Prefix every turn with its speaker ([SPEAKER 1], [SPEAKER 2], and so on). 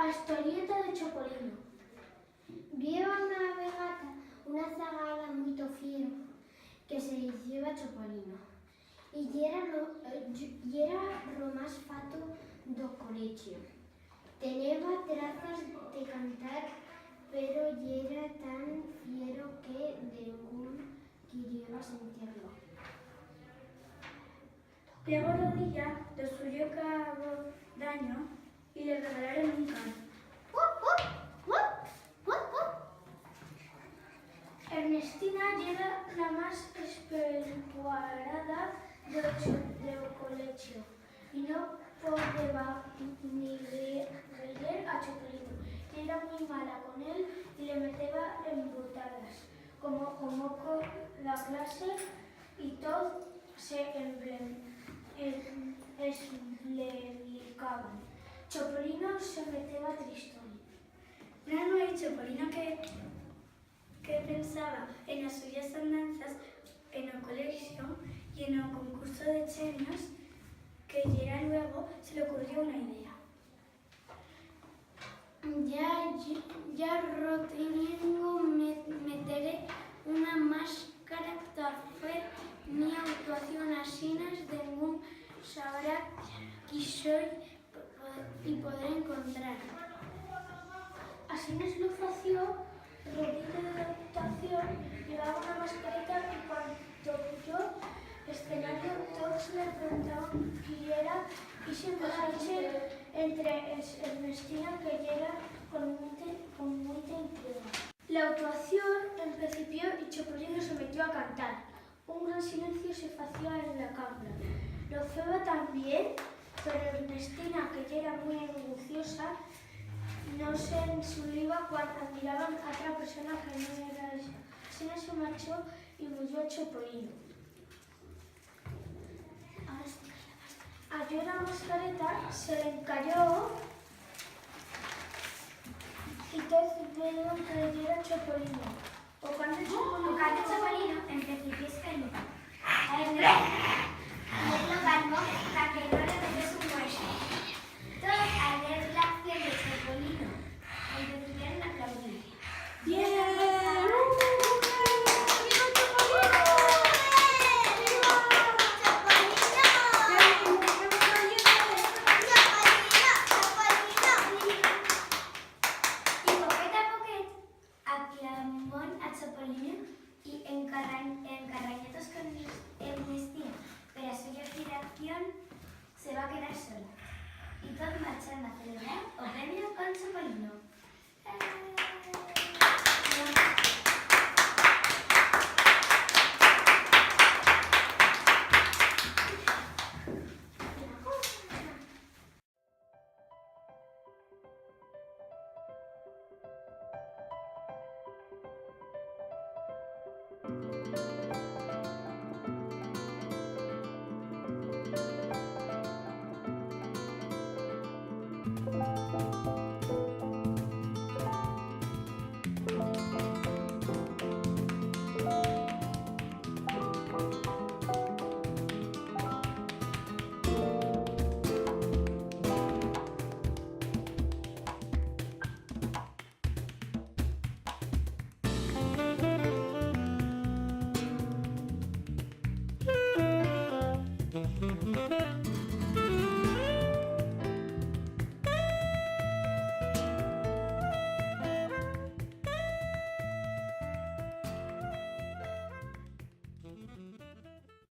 [SPEAKER 1] A historieta de Chopolino. Viva unha vegata unha zagala moito fiero que se dicía Chopolino. E era o máis fato do colexio. Teneba trazas de cantar, pero era tan fiero que ningún quería sentirlo.
[SPEAKER 2] Llegó rodilla do suyo cabodaño y le regalaron un can. Ernestina era la más espelpuarada del colegio y no podía ni reír a Chopolino. Era muy mala con él y le metía embutadas, como con la clase y todo se eslevicaban. Chopolino se metía tristón. Una noche Chopolino que pensaba en las suyas andanzas en el colegio y en el concurso de genios que llega luego, se le ocurrió una idea.
[SPEAKER 1] Ya tengo meteré una máscara para hacer mi actuación así ningún sabrá qui soy y podré encontrar. Así nos lo fació Rodita de la actuación, llevaba una mascarita y cuando yo escenario todos le preguntaban quién era y siempre entre Ernestina que llega con mucha intriga. La actuación empezó y Chopolino se metió a cantar. Un gran silencio se hacía en la cámara. Lo feba también, pero Ernestina, que era muy angustiosa, no se ensuliva cuando miraban a otra persona que no era ella. Así se marchó y murió Chopolino. Halló la mascareta, se le encalló y todos vieron que era Chopolino. O cuando Chopolino empezó a escalar. No calmo para que no le toques un hueso. Todos al ver la acción de Chopolino empezaron a aplaudir. ¡Bien! Y encarrañados con Ernestina, pero su respiración se va a quedar sola. Y todos marcharon a celebrar o premio con Chopolino.
[SPEAKER 3] Thank you.